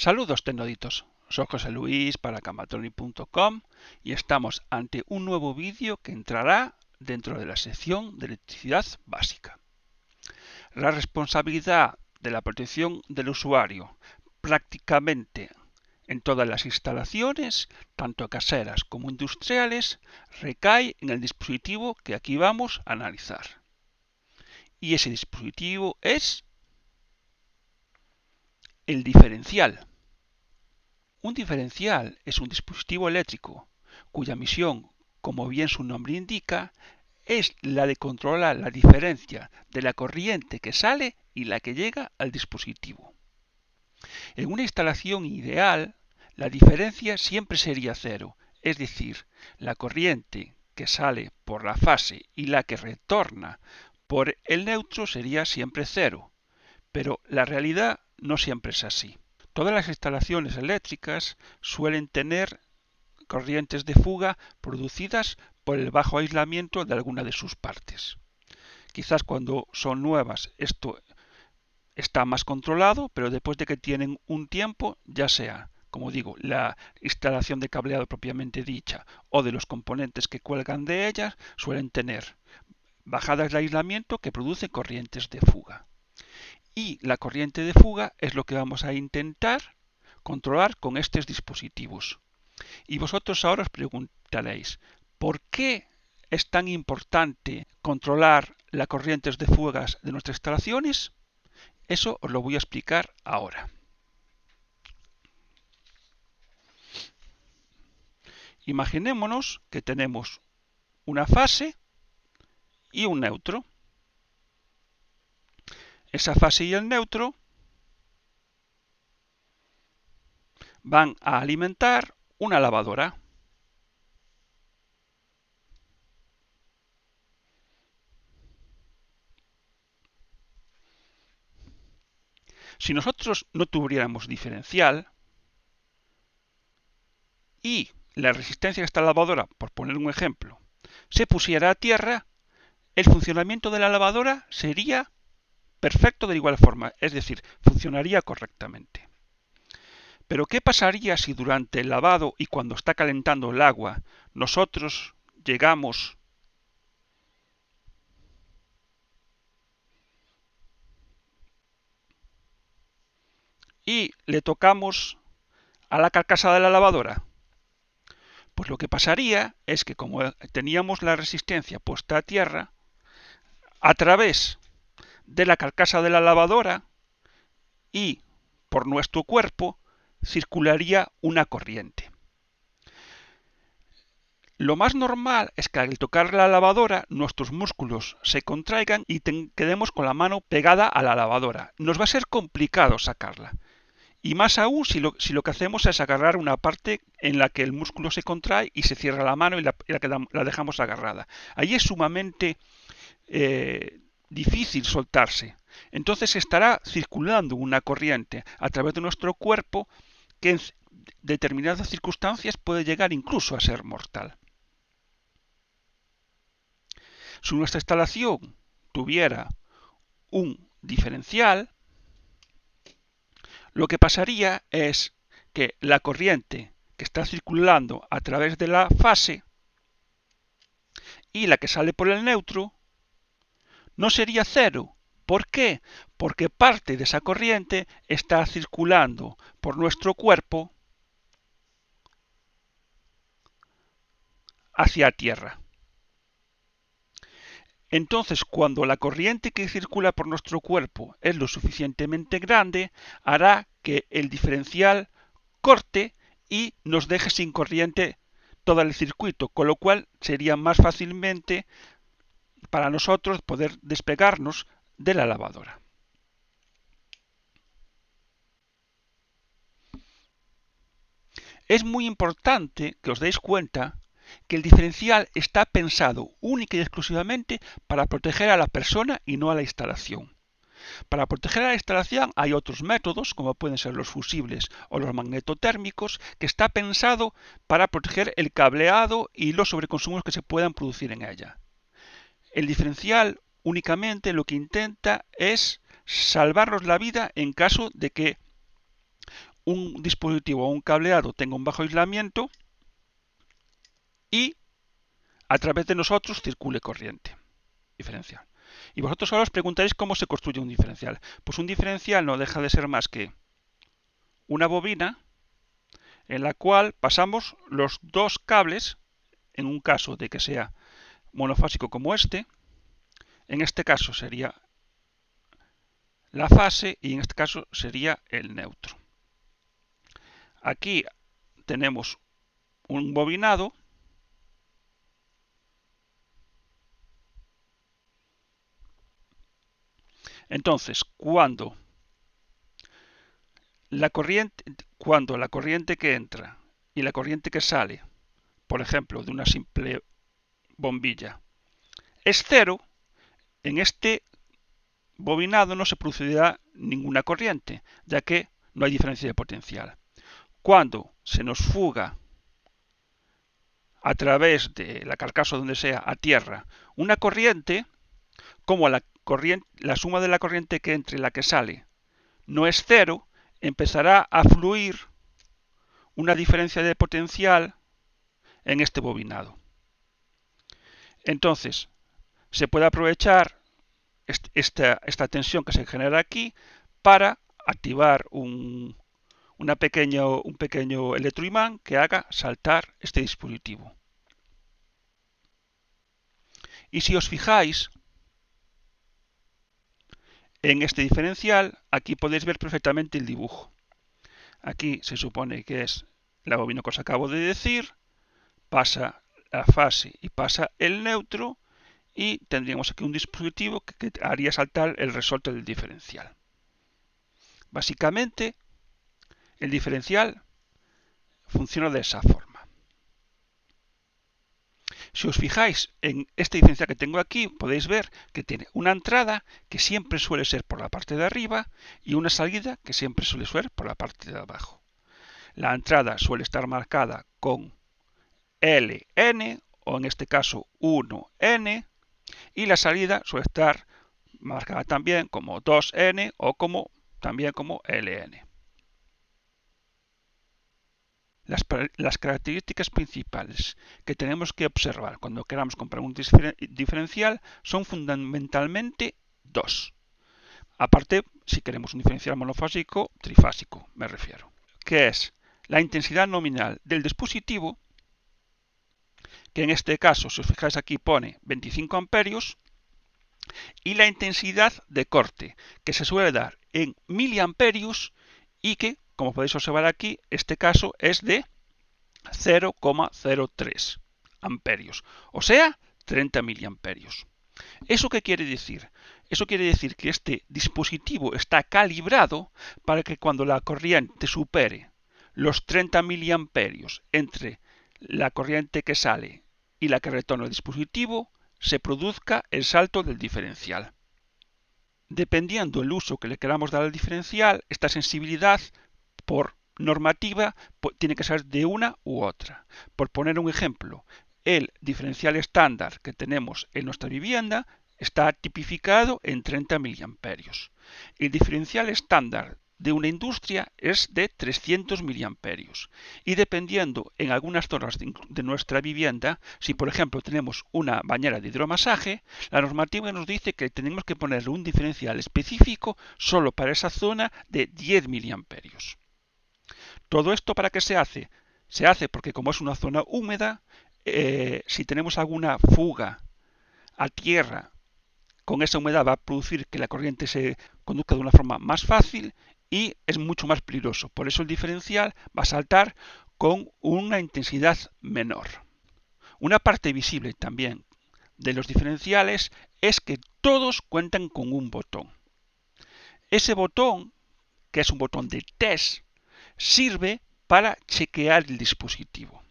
Saludos tecnoditos, soy José Luis para Camatronic.com y estamos ante un nuevo vídeo que entrará dentro de la sección de electricidad básica. La responsabilidad de la protección del usuario prácticamente en todas las instalaciones, tanto caseras como industriales, recae en el dispositivo que aquí vamos a analizar. Y ese dispositivo es el diferencial. Un diferencial es un dispositivo eléctrico cuya misión, como bien su nombre indica, es la de controlar la diferencia de la corriente que sale y la que llega al dispositivo. En una instalación ideal, la diferencia siempre sería cero, es decir, la corriente que sale por la fase y la que retorna por el neutro sería siempre cero, pero la realidad no siempre es así. Todas las instalaciones eléctricas suelen tener corrientes de fuga producidas por el bajo aislamiento de alguna de sus partes. Quizás cuando son nuevas esto está más controlado, pero después de que tienen un tiempo, ya sea, como digo, la instalación de cableado propiamente dicha o de los componentes que cuelgan de ellas, suelen tener bajadas de aislamiento que producen corrientes de fuga. Y la corriente de fuga es lo que vamos a intentar controlar con estos dispositivos. Y vosotros ahora os preguntaréis, ¿por qué es tan importante controlar las corrientes de fugas de nuestras instalaciones? Eso os lo voy a explicar ahora. Imaginémonos que tenemos una fase y un neutro. Esa fase y el neutro van a alimentar una lavadora. Si nosotros no tuviéramos diferencial y la resistencia de esta lavadora, por poner un ejemplo, se pusiera a tierra, el funcionamiento de la lavadora sería perfecto de igual forma, es decir, funcionaría correctamente. Pero ¿qué pasaría si durante el lavado y cuando está calentando el agua nosotros llegamos y le tocamos a la carcasa de la lavadora? Pues lo que pasaría es que como teníamos la resistencia puesta a tierra, a través de la carcasa de la lavadora y por nuestro cuerpo circularía una corriente. Lo más normal es que al tocar la lavadora nuestros músculos se contraigan y quedemos con la mano pegada a la lavadora. Nos va a ser complicado sacarla. Y más aún si lo que hacemos es agarrar una parte en la que el músculo se contrae y se cierra la mano y la dejamos agarrada. Ahí es sumamente difícil soltarse. Entonces estará circulando una corriente a través de nuestro cuerpo que en determinadas circunstancias puede llegar incluso a ser mortal. Si nuestra instalación tuviera un diferencial, lo que pasaría es que la corriente que está circulando a través de la fase y la que sale por el neutro no sería cero. ¿Por qué? Porque parte de esa corriente está circulando por nuestro cuerpo hacia tierra. Entonces, cuando la corriente que circula por nuestro cuerpo es lo suficientemente grande, hará que el diferencial corte y nos deje sin corriente todo el circuito, con lo cual sería más fácilmente para nosotros poder despegarnos de la lavadora. Es muy importante que os deis cuenta que el diferencial está pensado única y exclusivamente para proteger a la persona y no a la instalación. Para proteger a la instalación hay otros métodos, como pueden ser los fusibles o los magnetotérmicos, que está pensado para proteger el cableado y los sobreconsumos que se puedan producir en ella. El diferencial únicamente lo que intenta es salvarnos la vida en caso de que un dispositivo o un cableado tenga un bajo aislamiento y a través de nosotros circule corriente diferencial. Y vosotros ahora os preguntaréis cómo se construye un diferencial. Pues un diferencial no deja de ser más que una bobina en la cual pasamos los dos cables, en un caso de que sea monofásico como en este caso sería la fase y en este caso sería el neutro. Aquí tenemos un bobinado entonces cuando la corriente que entra y la corriente que sale, por ejemplo, de una simple bombilla, es cero, en este bobinado no se producirá ninguna corriente, ya que no hay diferencia de potencial. Cuando se nos fuga a través de la carcasa donde sea a tierra una corriente, como la suma de la corriente que entra y la que sale no es cero, empezará a fluir una diferencia de potencial en este bobinado. Entonces, se puede aprovechar esta tensión que se genera aquí para activar un pequeño electroimán que haga saltar este dispositivo. Y si os fijáis en este diferencial, aquí podéis ver perfectamente el dibujo. Aquí se supone que es la bobina que os acabo de decir, pasa la fase y pasa el neutro, y tendríamos aquí un dispositivo que haría saltar el resorte del diferencial. Básicamente, el diferencial funciona de esa forma. Si os fijáis en este diferencial que tengo aquí, podéis ver que tiene una entrada que siempre suele ser por la parte de arriba y una salida que siempre suele ser por la parte de abajo. La entrada suele estar marcada con LN o en este caso 1N y la salida suele estar marcada también como 2N o también como LN. Las características principales que tenemos que observar cuando queramos comprar un diferencial son fundamentalmente dos. Aparte, si queremos un diferencial monofásico, trifásico, me refiero, que es la intensidad nominal del dispositivo, que en este caso, si os fijáis aquí, pone 25 amperios, y la intensidad de corte, que se suele dar en miliamperios y que, como podéis observar aquí, este caso es de 0,03 amperios, o sea, 30 miliamperios. ¿Eso qué quiere decir? Eso quiere decir que este dispositivo está calibrado para que cuando la corriente supere los 30 miliamperios entre la corriente que sale y la que retorna al dispositivo, se produzca el salto del diferencial. Dependiendo del uso que le queramos dar al diferencial, esta sensibilidad por normativa tiene que ser de una u otra. Por poner un ejemplo, el diferencial estándar que tenemos en nuestra vivienda está tipificado en 30 miliamperios. El diferencial estándar de una industria es de 300 miliamperios y dependiendo en algunas zonas de nuestra vivienda, si por ejemplo tenemos una bañera de hidromasaje, la normativa nos dice que tenemos que ponerle un diferencial específico solo para esa zona de 10 miliamperios. ¿Todo esto para qué se hace? Se hace porque como es una zona húmeda, si tenemos alguna fuga a tierra, con esa humedad va a producir que la corriente se conduzca de una forma más fácil y es mucho más peligroso. Por eso el diferencial va a saltar con una intensidad menor. Una parte visible también de los diferenciales es que todos cuentan con un botón. Ese botón, que es un botón de test, sirve para chequear el dispositivo.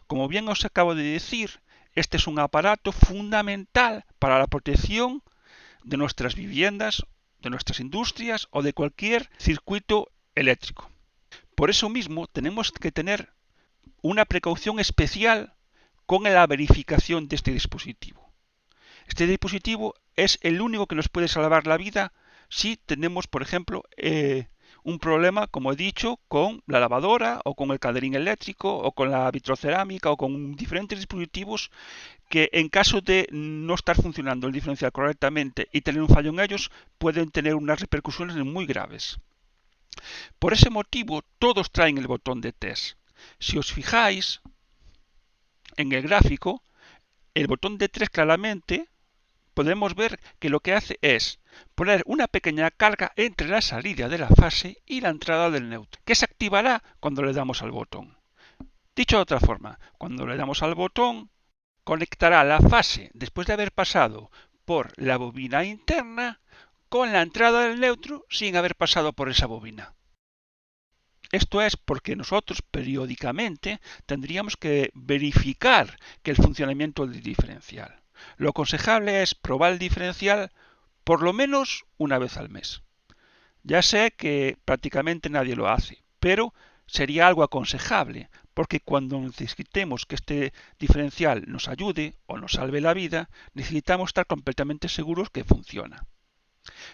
Como bien os acabo de decir, este es un aparato fundamental para la protección de nuestras viviendas, de nuestras industrias o de cualquier circuito eléctrico. Por eso mismo tenemos que tener una precaución especial con la verificación de este dispositivo. Este dispositivo es el único que nos puede salvar la vida si tenemos, por ejemplo, un problema, como he dicho, con la lavadora o con el calderín eléctrico o con la vitrocerámica o con diferentes dispositivos que en caso de no estar funcionando el diferencial correctamente y tener un fallo en ellos, pueden tener unas repercusiones muy graves. Por ese motivo, todos traen el botón de test. Si os fijáis en el gráfico, el botón de test claramente podemos ver que lo que hace es poner una pequeña carga entre la salida de la fase y la entrada del neutro, que se activará cuando le damos al botón. Dicho de otra forma, cuando le damos al botón, conectará la fase después de haber pasado por la bobina interna con la entrada del neutro sin haber pasado por esa bobina. Esto es porque nosotros periódicamente tendríamos que verificar que el funcionamiento del diferencial. Lo aconsejable es probar el diferencial por lo menos una vez al mes. Ya sé que prácticamente nadie lo hace, pero sería algo aconsejable, porque cuando necesitemos que este diferencial nos ayude o nos salve la vida, necesitamos estar completamente seguros que funciona.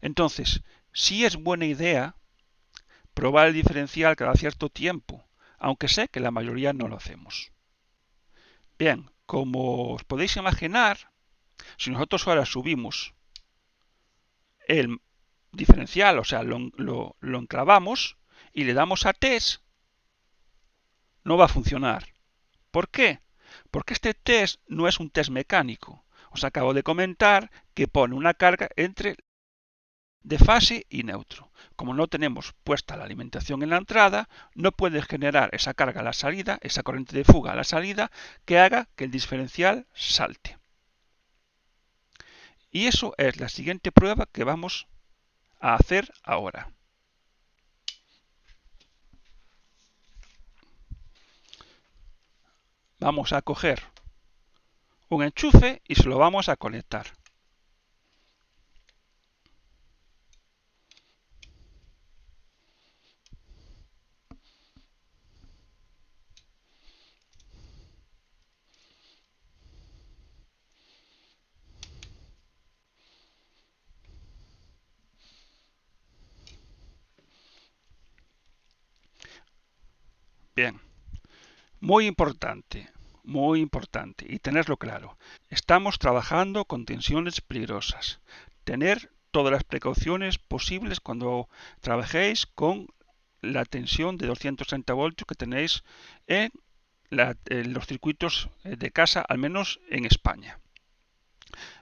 Entonces, sí es buena idea probar el diferencial cada cierto tiempo, aunque sé que la mayoría no lo hacemos. Bien, como os podéis imaginar, si nosotros ahora subimos el diferencial, o sea, lo enclavamos y le damos a test, no va a funcionar. ¿Por qué? Porque este test no es un test mecánico. Os acabo de comentar que pone una carga entre de fase y neutro. Como no tenemos puesta la alimentación en la entrada, no puede generar esa carga a la salida, esa corriente de fuga a la salida, que haga que el diferencial salte. Y eso es la siguiente prueba que vamos a hacer ahora. Vamos a coger un enchufe y se lo vamos a conectar. Bien, muy importante y tenerlo claro. Estamos trabajando con tensiones peligrosas. Tener todas las precauciones posibles cuando trabajéis con la tensión de 230 voltios que tenéis en los circuitos de casa, al menos en España.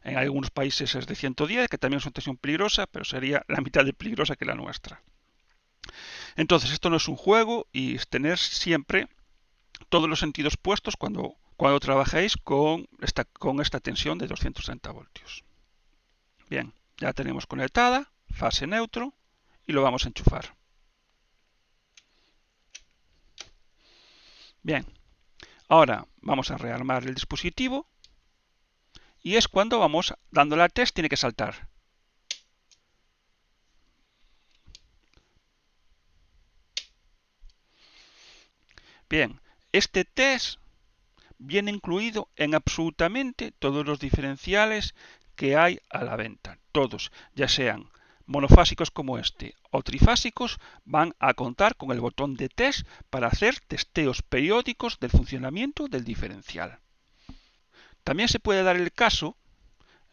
En algunos países es de 110, que también es una tensión peligrosa, pero sería la mitad de peligrosa que la nuestra. Entonces, esto no es un juego y es tener siempre todos los sentidos puestos cuando trabajéis con esta tensión de 230 voltios. Bien, ya tenemos conectada, fase neutro, y lo vamos a enchufar. Bien, ahora vamos a rearmar el dispositivo y es cuando vamos dándole al test, tiene que saltar. Bien, este test viene incluido en absolutamente todos los diferenciales que hay a la venta. Todos, ya sean monofásicos como este o trifásicos, van a contar con el botón de test para hacer testeos periódicos del funcionamiento del diferencial. También se puede dar el caso,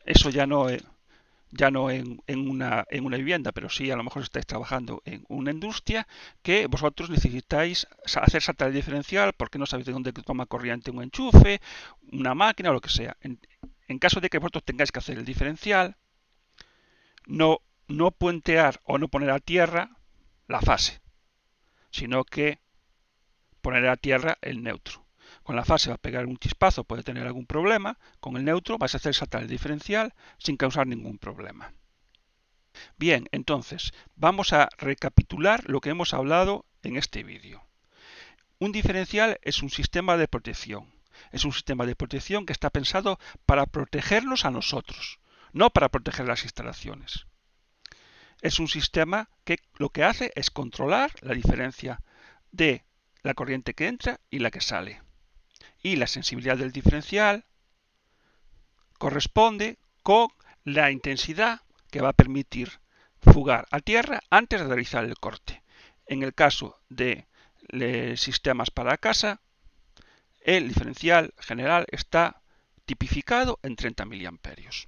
eso ya no en una vivienda, pero sí a lo mejor estáis trabajando en una industria, que vosotros necesitáis hacer saltar el diferencial porque no sabéis de dónde toma corriente un enchufe, una máquina o lo que sea. En caso de que vosotros tengáis que hacer el diferencial, no puentear o no poner a tierra la fase, sino que poner a tierra el neutro. Con la fase va a pegar un chispazo, puede tener algún problema. Con el neutro vais a hacer saltar el diferencial sin causar ningún problema. Bien, entonces vamos a recapitular lo que hemos hablado en este vídeo. Un diferencial es un sistema de protección. Es un sistema de protección que está pensado para protegernos a nosotros, no para proteger las instalaciones. Es un sistema que lo que hace es controlar la diferencia de la corriente que entra y la que sale. Y la sensibilidad del diferencial corresponde con la intensidad que va a permitir fugar a tierra antes de realizar el corte. En el caso de sistemas para casa, el diferencial general está tipificado en 30 miliamperios.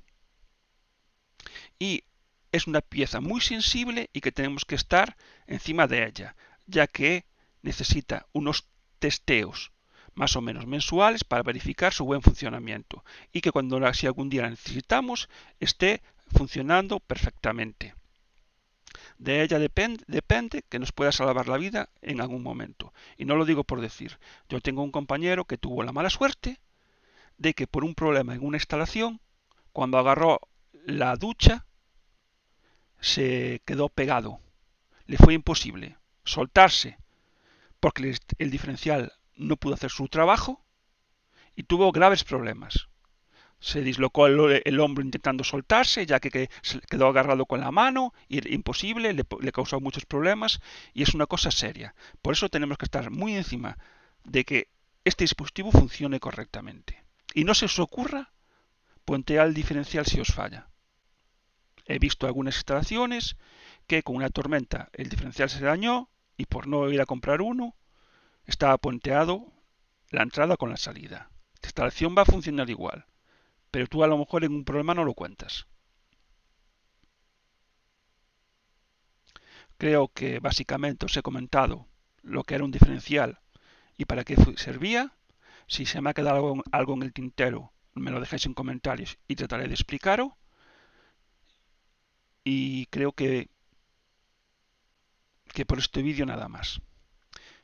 Y es una pieza muy sensible y que tenemos que estar encima de ella, ya que necesita unos testeos más o menos mensuales para verificar su buen funcionamiento y que si algún día la necesitamos esté funcionando perfectamente. De ella depende que nos pueda salvar la vida en algún momento. Y no lo digo por decir. Yo tengo un compañero que tuvo la mala suerte de que por un problema en una instalación, cuando agarró la ducha, se quedó pegado. Le fue imposible soltarse porque el diferencial no pudo hacer su trabajo y tuvo graves problemas. Se dislocó el hombro intentando soltarse, ya que se quedó agarrado con la mano y era imposible, le causó muchos problemas y es una cosa seria. Por eso tenemos que estar muy encima de que este dispositivo funcione correctamente. Y no se os ocurra puentear el diferencial si os falla. He visto algunas instalaciones que con una tormenta el diferencial se dañó y por no ir a comprar uno, estaba puenteado la entrada con la salida. La instalación va a funcionar igual, pero tú a lo mejor en un problema no lo cuentas. Creo que básicamente os he comentado lo que era un diferencial y para qué servía. Si se me ha quedado algo en el tintero, me lo dejáis en comentarios y trataré de explicaros. Y creo que por este vídeo nada más.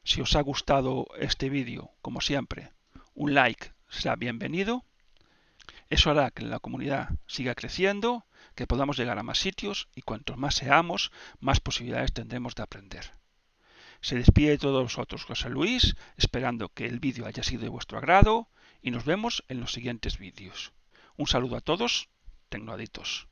Si os ha gustado este vídeo, como siempre, un like será bienvenido. Eso hará que la comunidad siga creciendo, que podamos llegar a más sitios y cuantos más seamos, más posibilidades tendremos de aprender. Se despide de todos vosotros José Luis, esperando que el vídeo haya sido de vuestro agrado y nos vemos en los siguientes vídeos. Un saludo a todos, tecnoadictos.